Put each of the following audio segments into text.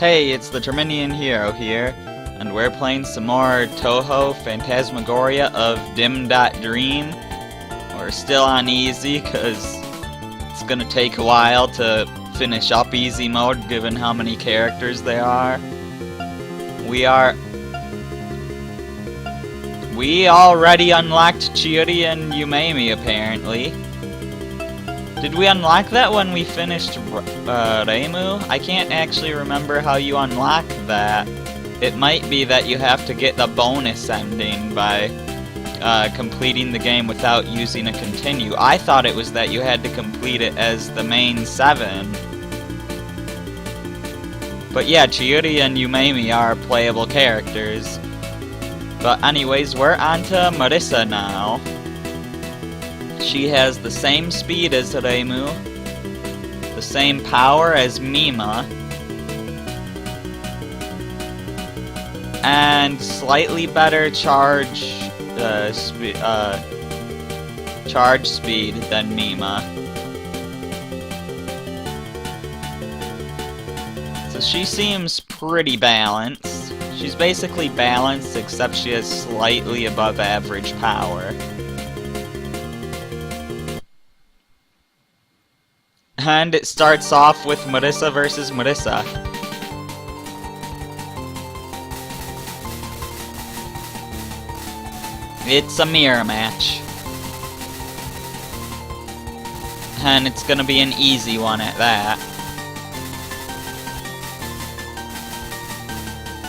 Hey, it's the Terminian Hero here, and we're playing some more Touhou Phantasmagoria of Dim.Dream. We're still on easy, because it's gonna take a while to finish up easy mode, given how many characters there are. We already unlocked Chiuri and Yumeimi, apparently. Did we unlock that when we finished Reimu? I can't actually remember how you unlock that. It might be that you have to get the bonus ending by completing the game without using a continue. I thought it was that you had to complete it as the main 7. But yeah, Chiuri and Yumeimi are playable characters. But anyways, we're on to Marisa now. She has the same speed as Reimu, the same power as Mima, and slightly better charge speed than Mima. So she seems pretty balanced. She's basically balanced, except she has slightly above average power. And it starts off with Marisa versus Marisa. It's a mirror match. And it's gonna be an easy one at that.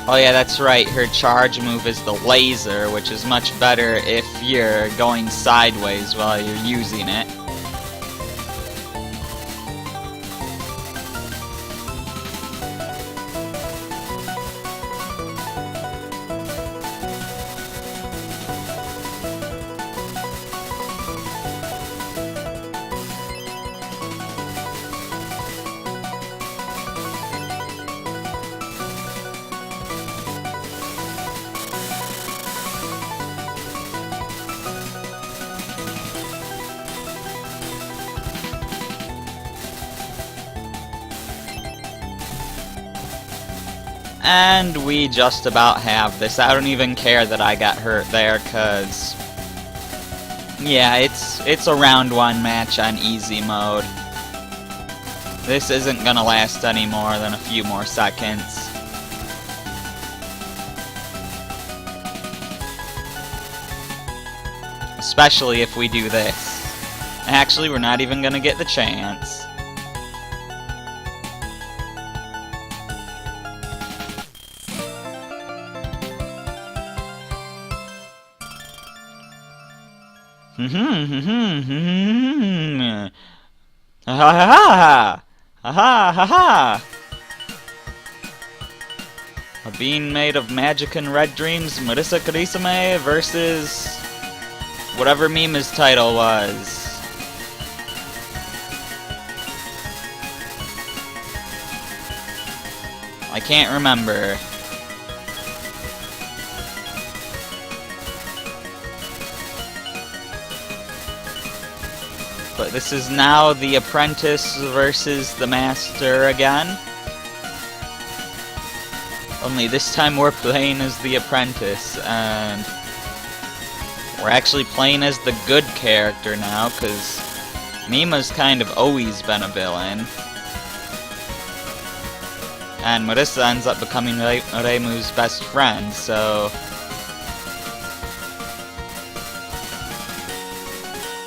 Oh yeah, that's right, her charge move is the laser, which is much better if you're going sideways while you're using it. And we just about have this. I don't even care that I got hurt there, cause yeah, it's a round 1 match on easy mode. This isn't gonna last any more than a few more seconds. Especially if we do this. Actually, we're not even gonna get the chance. Ha ha ha ha ha ha ha. A being made of magic and red dreams, Marisa Karisame versus whatever Mima's title was. I can't remember. But this is now the apprentice versus the master again. Only this time we're playing as the apprentice, and we're actually playing as the good character now, because Mima's kind of always been a villain. And Marisa ends up becoming Reimu's best friend, so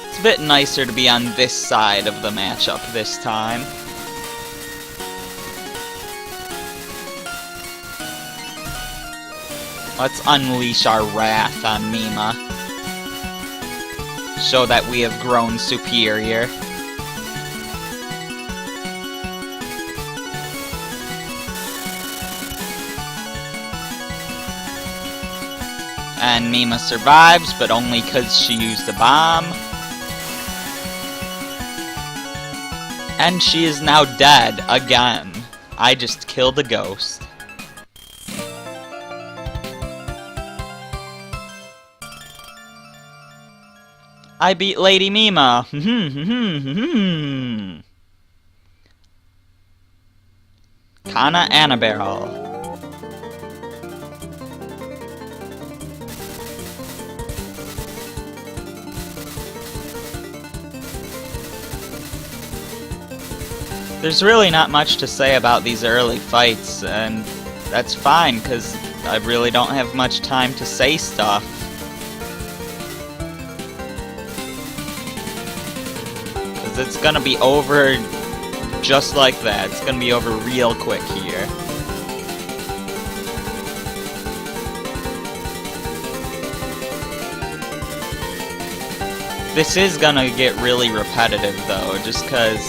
it's a bit nicer to be on this side of the matchup this time. Let's unleash our wrath on Mima. Show that we have grown superior. And Mima survives, but only because she used a bomb. And she is now dead again. I just killed a ghost. I beat Lady Mima. Kana Annabelle. There's really not much to say about these early fights, and that's fine, because I really don't have much time to say stuff. Because it's gonna be over just like that. It's gonna be over real quick here. This is gonna get really repetitive, though, just because...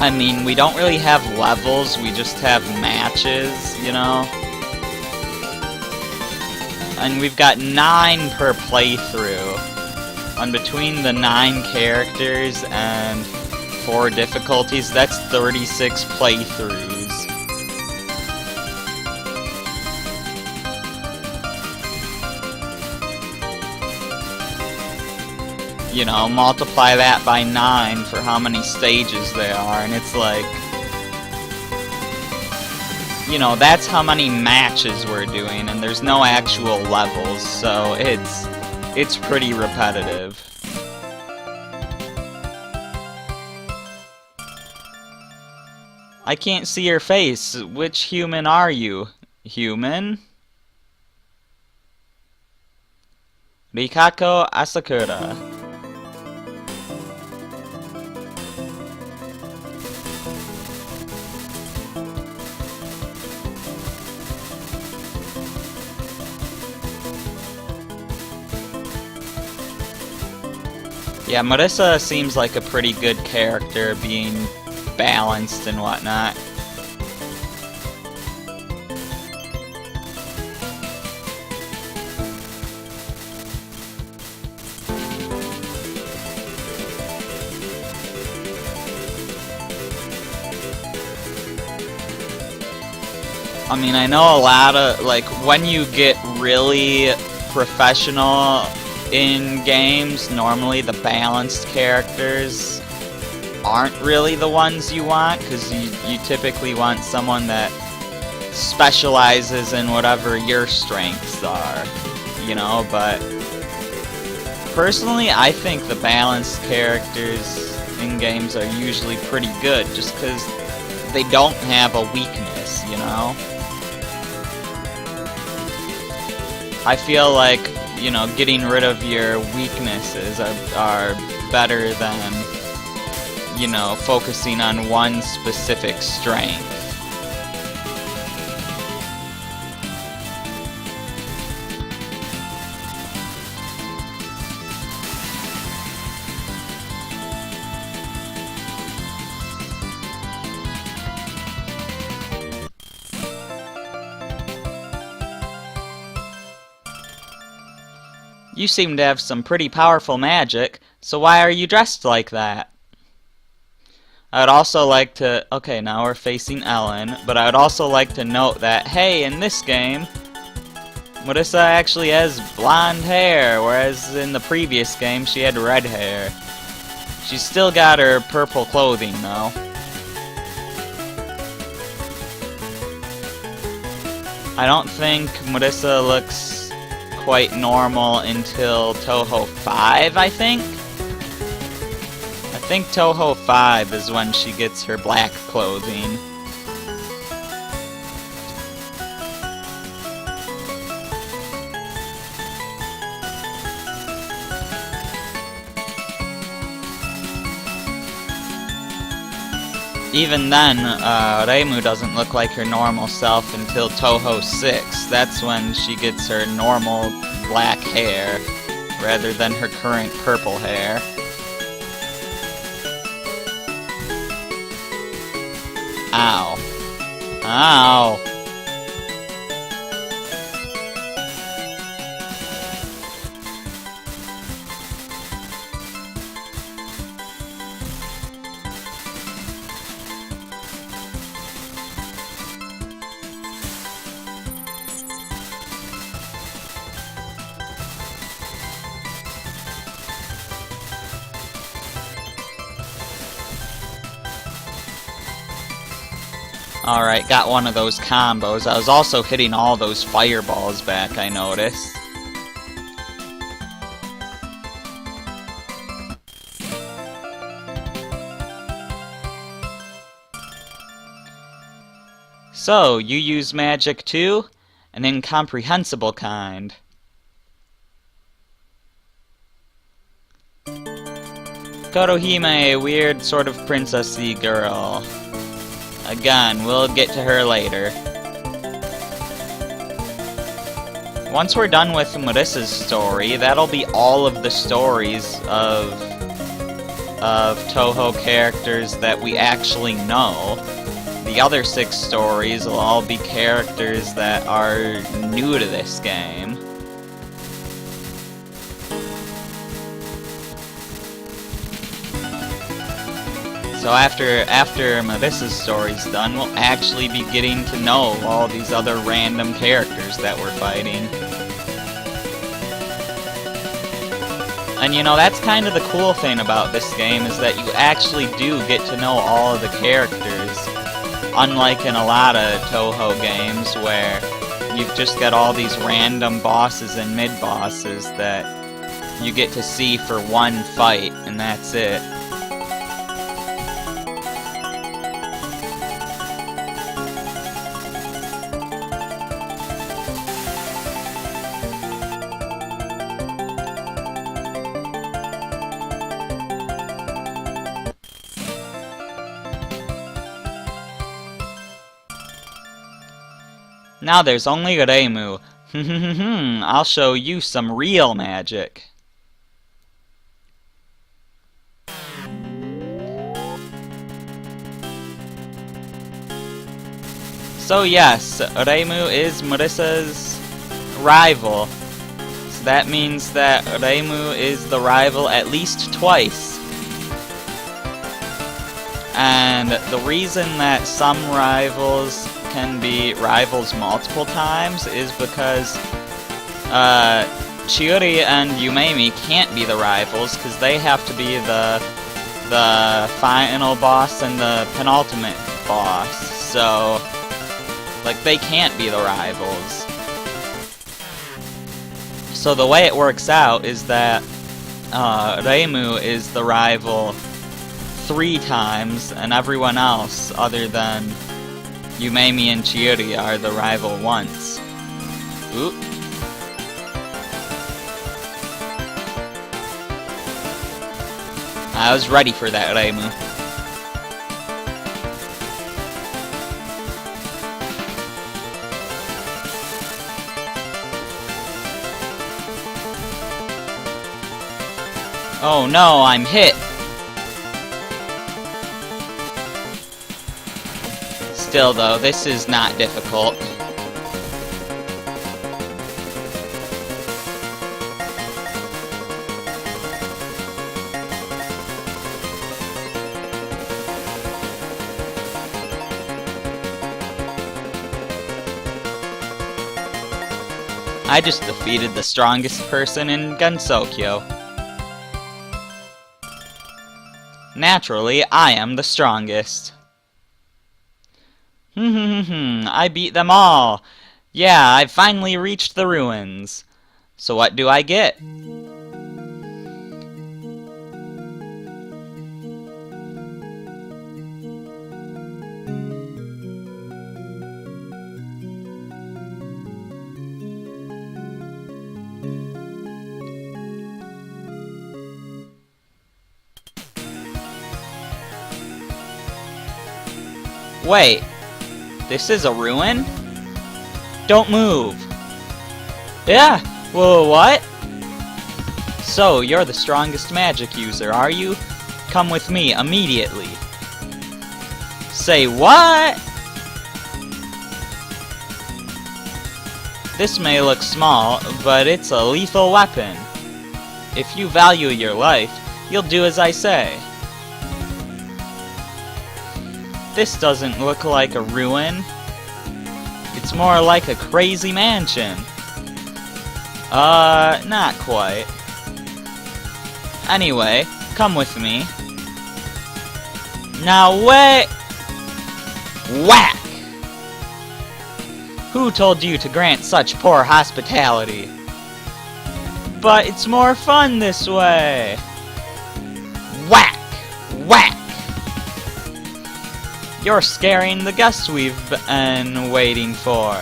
I mean, we don't really have levels, we just have matches, you know? And we've got 9 per playthrough. And between the 9 characters and 4 difficulties, that's 36 playthroughs. You know, multiply that by 9 for how many stages there are, and it's like... You know, that's how many matches we're doing, and there's no actual levels, so it's pretty repetitive. I can't see your face. Which human are you? Human? Rikako Asakura. Yeah, Marisa seems like a pretty good character, being balanced and whatnot. I mean, I know a lot of, like, when you get really professional in games, normally the balanced characters aren't really the ones you want, because you typically want someone that specializes in whatever your strengths are, you know, but personally I think the balanced characters in games are usually pretty good, just because they don't have a weakness, you know? I feel like, you know, getting rid of your weaknesses are better than, you know, focusing on one specific strength. You seem to have some pretty powerful magic, so why are you dressed like that? I would also like to... Okay, now we're facing Ellen, but I would also like to note that, hey, in this game, Marisa actually has blonde hair, whereas in the previous game she had red hair. She's still got her purple clothing, though. I don't think Marisa looks quite normal until Touhou 5, I think? I think Touhou 5 is when she gets her black clothing. Even then, Reimu doesn't look like her normal self until Touhou 6. That's when she gets her normal black hair, rather than her current purple hair. Ow. Ow! Alright, got one of those combos. I was also hitting all those fireballs back, I noticed. So, you use magic too? An incomprehensible kind. Kotohime, a weird sort of princessy girl. Again, we'll get to her later. Once we're done with Marisa's story, that'll be all of the stories of Touhou characters that we actually know. The other 6 stories will all be characters that are new to this game. So after Marisa's story's done, we'll actually be getting to know all these other random characters that we're fighting. And you know, that's kind of the cool thing about this game, is that you actually do get to know all of the characters. Unlike in a lot of Touhou games where you've just got all these random bosses and mid-bosses that you get to see for one fight, and that's it. Now there's only Reimu. I'll show you some real magic. So yes, Reimu is Marisa's rival. So that means that Reimu is the rival at least twice. And the reason that some rivals can be rivals multiple times is because Chiuri and Yumemi can't be the rivals because they have to be the final boss and the penultimate boss. So, like, they can't be the rivals. So the way it works out is that Reimu is the rival 3 times, and everyone else other than Yumemi and Chiuri are the rival once. Oop. I was ready for that, Reimu. Oh no, I'm hit! Still though, this is not difficult. I just defeated the strongest person in Gensokyo. Naturally, I am the strongest. I beat them all! Yeah, I've finally reached the ruins. So what do I get? Wait. This is a ruin? Don't move! Yeah! Whoa, what? So, you're the strongest magic user, are you? Come with me immediately. Say what? This may look small, but it's a lethal weapon. If you value your life, you'll do as I say. This doesn't look like a ruin. It's more like a crazy mansion. Not quite. Anyway, come with me. Now wait! Whack! Who told you to grant such poor hospitality? But it's more fun this way! Whack! Whack! You're scaring the guests we've been waiting for.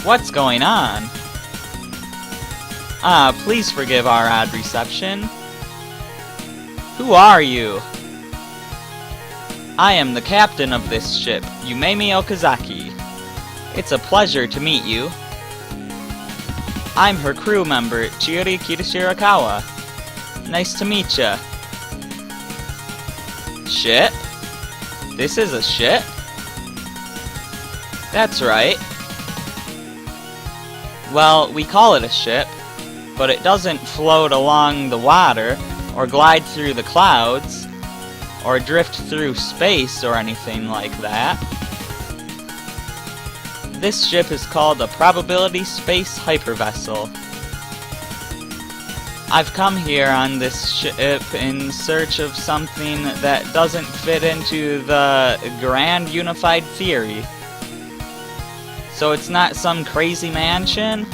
What's going on? Please forgive our odd reception. Who are you? I am the captain of this ship, Yumemi Okazaki. It's a pleasure to meet you. I'm her crew member, Chiyori Kitashirakawa. Nice to meet ya. Ship? This is a ship? That's right. Well, we call it a ship, but it doesn't float along the water, or glide through the clouds, or drift through space or anything like that. This ship is called a Probability Space Hypervessel. I've come here on this ship in search of something that doesn't fit into the Grand Unified Theory. So it's not some crazy mansion,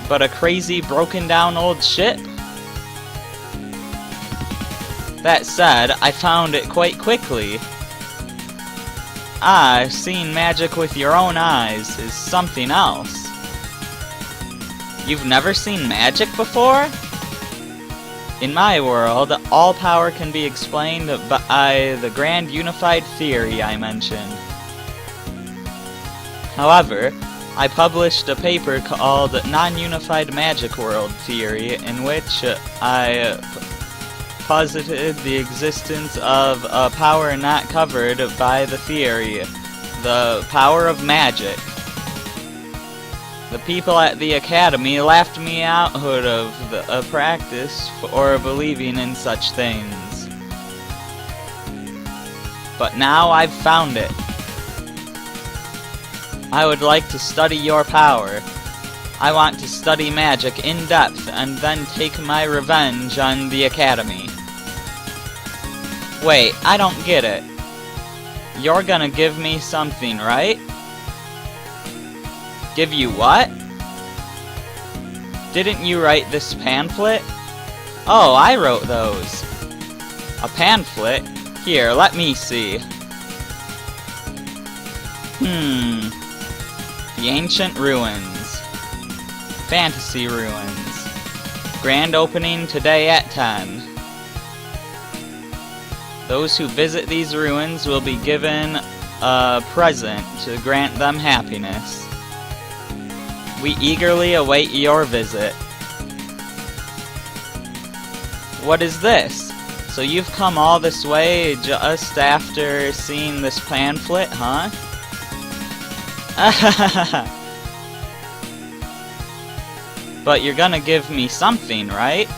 but a crazy broken down old ship? That said, I found it quite quickly. Seeing magic with your own eyes is something else. You've never seen magic before? In my world, all power can be explained by the Grand Unified Theory I mentioned. However, I published a paper called Non-Unified Magic World Theory, in which I posited the existence of a power not covered by the theory, the power of magic. The people at the academy laughed me out of the practice for believing in such things. But now I've found it. I would like to study your power. I want to study magic in depth and then take my revenge on the academy. Wait, I don't get it. You're gonna give me something, right? Give you what? Didn't you write this pamphlet? Oh, I wrote those. A pamphlet? Here, let me see. The Ancient Ruins. Fantasy Ruins. Grand opening today at 10. Those who visit these ruins will be given a present to grant them happiness. We eagerly await your visit. What is this? So you've come all this way just after seeing this pamphlet, huh? But you're gonna give me something, right?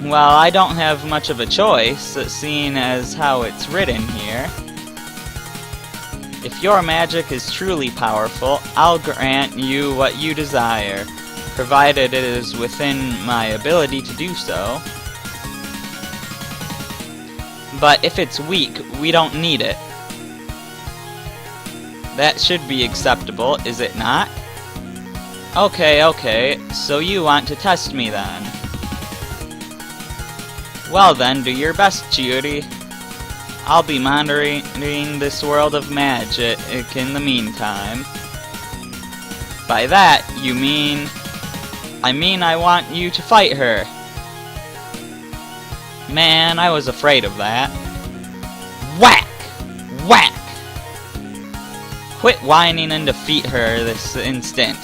Well, I don't have much of a choice, seeing as how it's written here. If your magic is truly powerful, I'll grant you what you desire, provided it is within my ability to do so. But if it's weak, we don't need it. That should be acceptable, is it not? Okay, so you want to test me then. Well then, do your best, Chiyori. I'll be monitoring this world of magic in the meantime. By that, you mean... I want you to fight her. Man, I was afraid of that. Whack! Whack! Quit whining and defeat her this instant.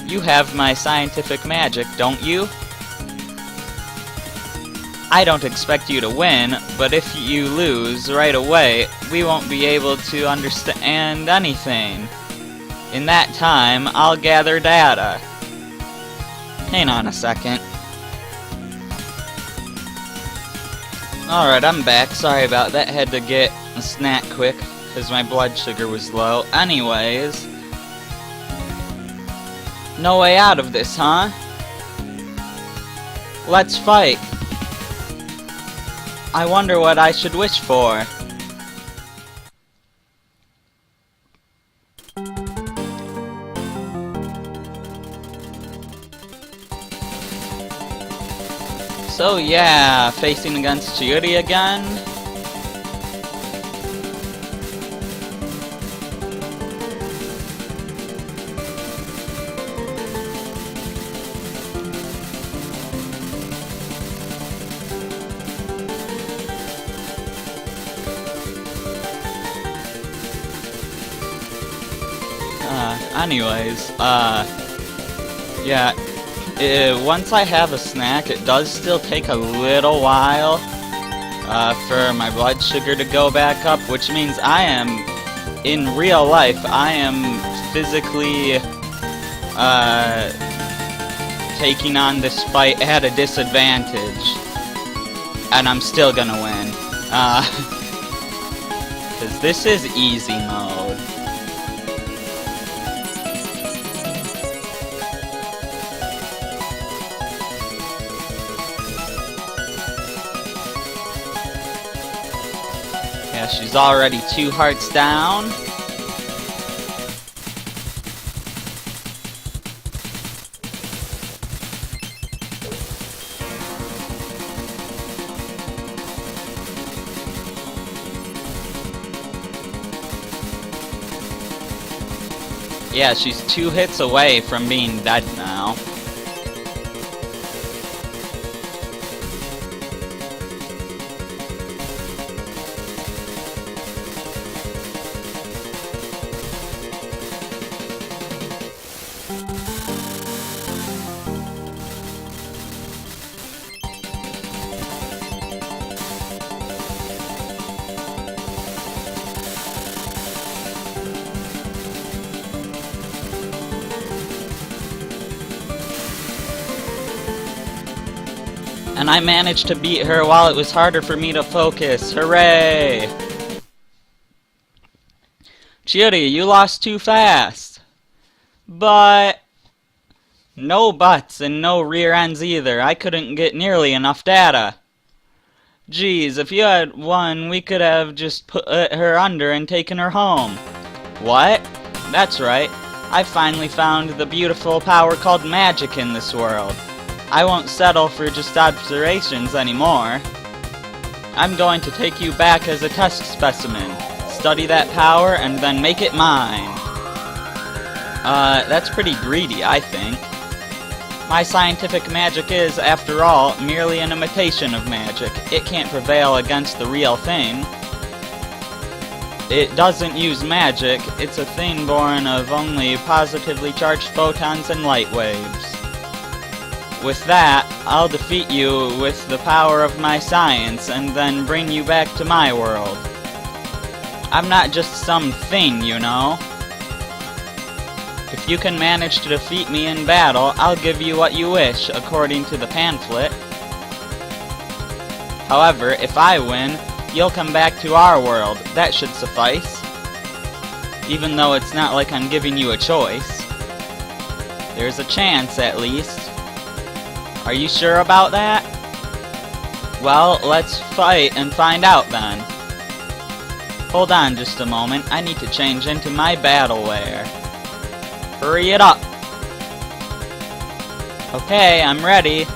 You have my scientific magic, don't you? I don't expect you to win, but if you lose right away, we won't be able to understand anything. In that time, I'll gather data. Hang on a second. Alright, I'm back. Sorry about that. Had to get a snack quick, because my blood sugar was low. Anyways. No way out of this, huh? Let's fight. I wonder what I should wish for. So yeah, facing against Chiuri again. Anyways, yeah, once I have a snack, it does still take a little while, for my blood sugar to go back up, which means I am, in real life, I am physically, taking on this fight at a disadvantage, and I'm still gonna win, 'cause this is easy mode. Yeah, she's already 2 hearts down. Yeah, she's 2 hits away from being dead now. And I managed to beat her while it was harder for me to focus. Hooray! Chiuri, you lost too fast. But no buts and no rear ends either. I couldn't get nearly enough data. Geez, if you had won, we could have just put her under and taken her home. What? That's right. I finally found the beautiful power called magic in this world. I won't settle for just observations anymore. I'm going to take you back as a test specimen, study that power, and then make it mine. That's pretty greedy, I think. My scientific magic is, after all, merely an imitation of magic. It can't prevail against the real thing. It doesn't use magic, it's a thing born of only positively charged photons and light waves. With that, I'll defeat you with the power of my science and then bring you back to my world. I'm not just some thing, you know. If you can manage to defeat me in battle, I'll give you what you wish, according to the pamphlet. However, if I win, you'll come back to our world. That should suffice. Even though it's not like I'm giving you a choice. There's a chance, at least. Are you sure about that? Well, let's fight and find out then. Hold on just a moment, I need to change into my battle wear. Hurry it up! Okay, I'm ready.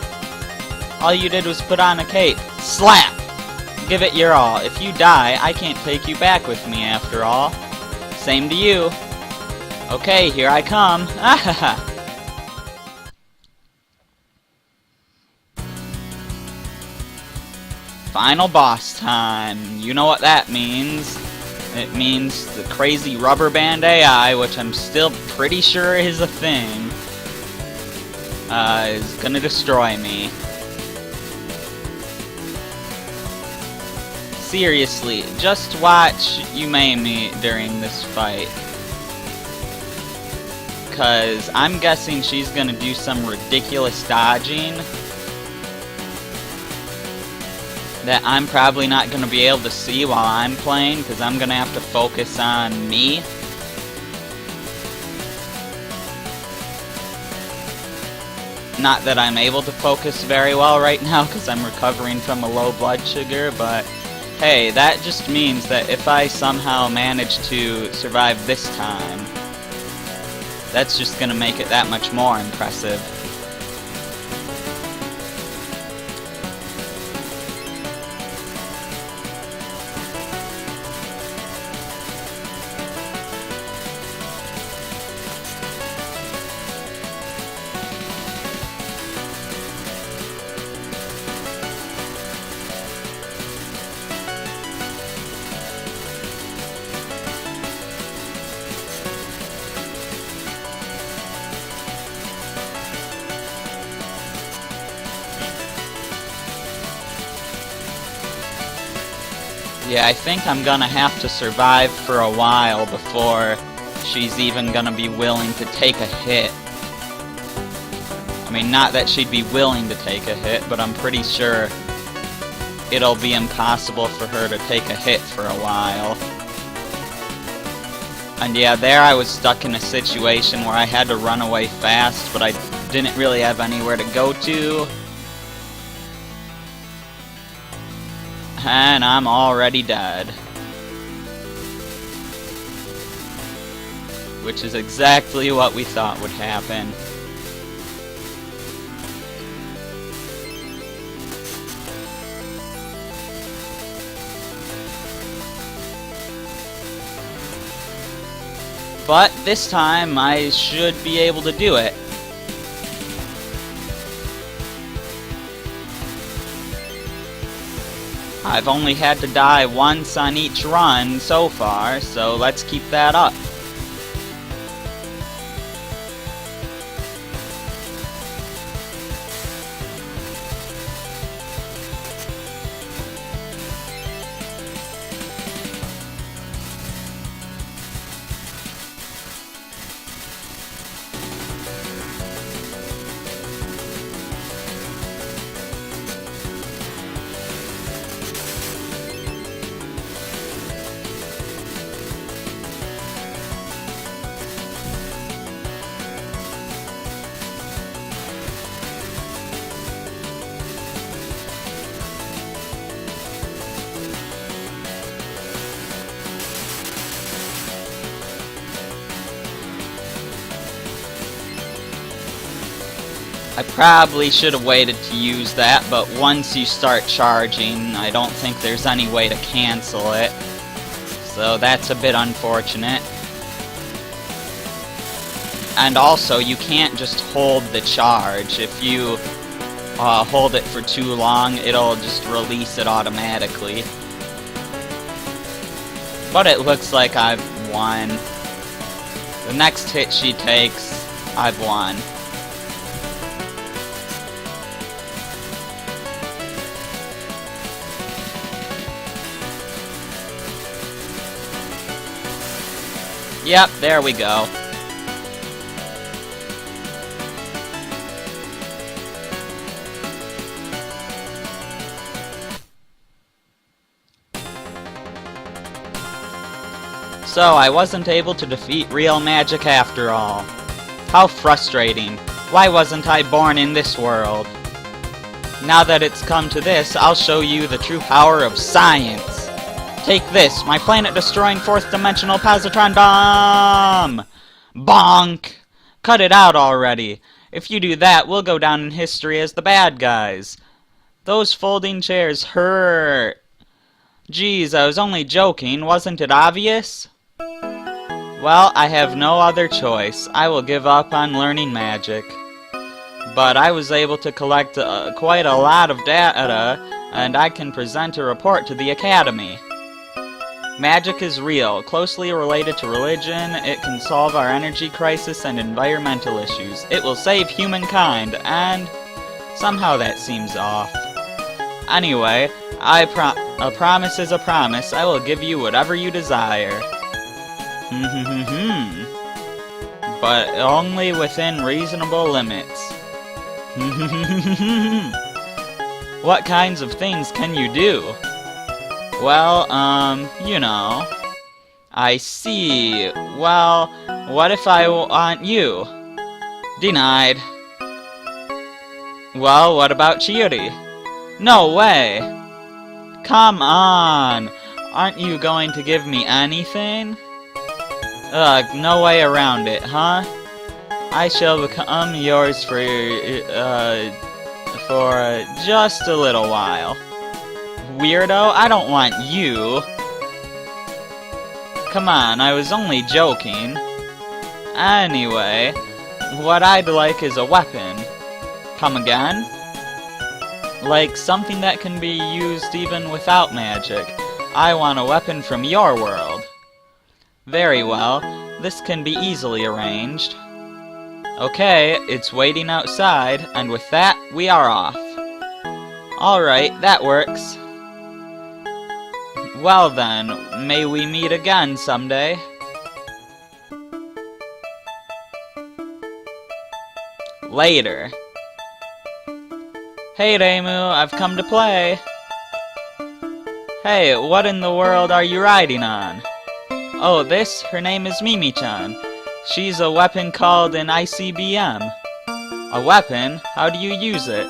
All you did was put on a cape. Slap! Give it your all. If you die, I can't take you back with me after all. Same to you. Okay, here I come. Ahaha! Final boss time. You know what that means. It means the crazy rubber band AI, which I'm still pretty sure is a thing, is gonna destroy me. Seriously, just watch Yumeimi during this fight. Cause I'm guessing she's gonna do some ridiculous dodging that I'm probably not going to be able to see while I'm playing, because I'm going to have to focus on me. Not that I'm able to focus very well right now, because I'm recovering from a low blood sugar, but hey, that just means that if I somehow manage to survive this time, that's just going to make it that much more impressive. Yeah, I think I'm gonna have to survive for a while before she's even gonna be willing to take a hit. I mean, not that she'd be willing to take a hit, but I'm pretty sure it'll be impossible for her to take a hit for a while. And yeah, there I was stuck in a situation where I had to run away fast, but I didn't really have anywhere to go to. And I'm already dead. Which is exactly what we thought would happen. But this time I should be able to do it. I've only had to die once on each run so far, so let's keep that up. I probably should have waited to use that, but once you start charging, I don't think there's any way to cancel it. So that's a bit unfortunate. And also, you can't just hold the charge. If you hold it for too long, it'll just release it automatically. But it looks like I've won. The next hit she takes, I've won. Yep, there we go. So, I wasn't able to defeat real magic after all. How frustrating. Why wasn't I born in this world? Now that it's come to this, I'll show you the true power of science. Take this, my planet-destroying fourth-dimensional positron bomb! Bonk! Cut it out already. If you do that, we'll go down in history as the bad guys. Those folding chairs hurt. Geez, I was only joking. Wasn't it obvious? Well, I have no other choice. I will give up on learning magic. But I was able to collect quite a lot of data, and I can present a report to the Academy. Magic is real, closely related to religion. It can solve our energy crisis and environmental issues. It will save humankind, and somehow that seems off. Anyway, a promise is a promise. I will give you whatever you desire. But only within reasonable limits. What kinds of things can you do? Well, you know. I see. Well, what if I want you? Denied. Well, what about Chiuri? No way! Come on! Aren't you going to give me anything? Ugh, no way around it, huh? I shall become yours for just a little while. Weirdo, I don't want you. Come on, I was only joking. Anyway, what I'd like is a weapon. Come again? Like something that can be used even without magic. I want a weapon from your world. Very well, this can be easily arranged. Okay, it's waiting outside, and with that, we are off. Alright, that works. Well then, may we meet again someday. Later. Hey Reimu, I've come to play. Hey, what in the world are you riding on? Oh, her name is Mimi-chan. She's a weapon called an ICBM. A weapon? How do you use it?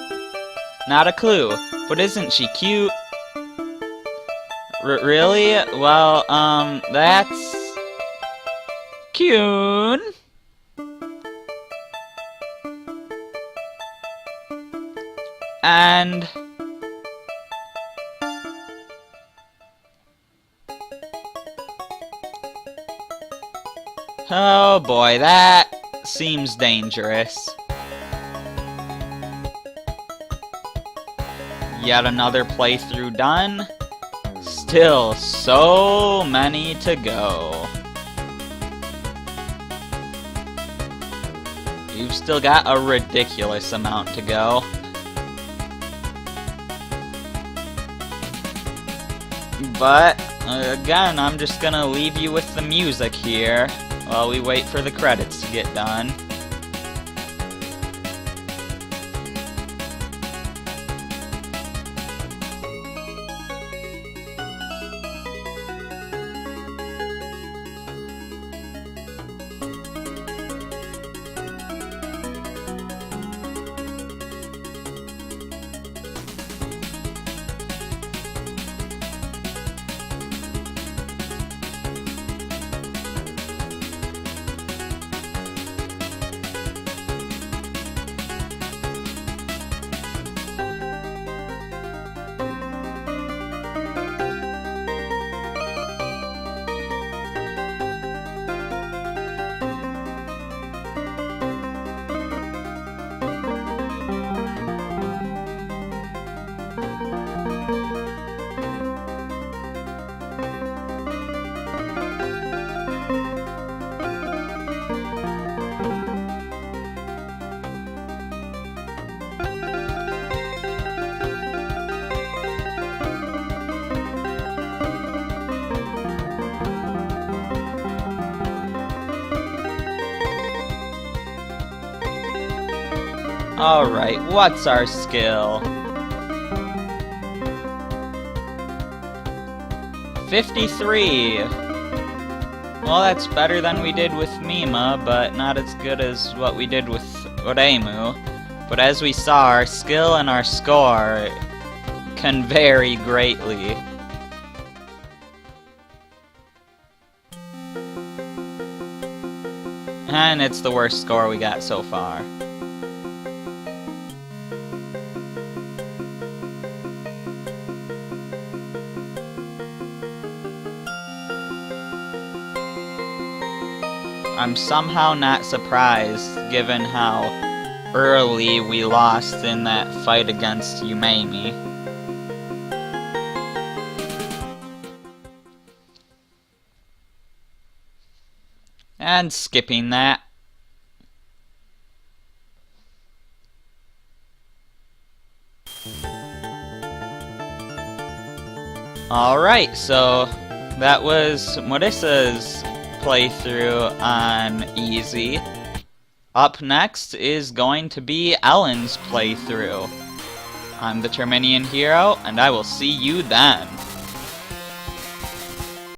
Not a clue, but isn't she cute? Really? Well, that's... cute. And... oh boy, that seems dangerous. Yet another playthrough done. Still so many to go. You've still got a ridiculous amount to go. But, again, I'm just gonna leave you with the music here while we wait for the credits to get done. Alright, what's our skill? 53! Well, that's better than we did with Mima, but not as good as what we did with Reimu. But as we saw, our skill and our score can vary greatly. And it's the worst score we got so far. I'm somehow not surprised, given how early we lost in that fight against Yumeimi. And skipping that. Alright, so that was Marisa's playthrough on easy. Up next is going to be Ellen's playthrough. I'm the Terminian Hero, and I will see you then.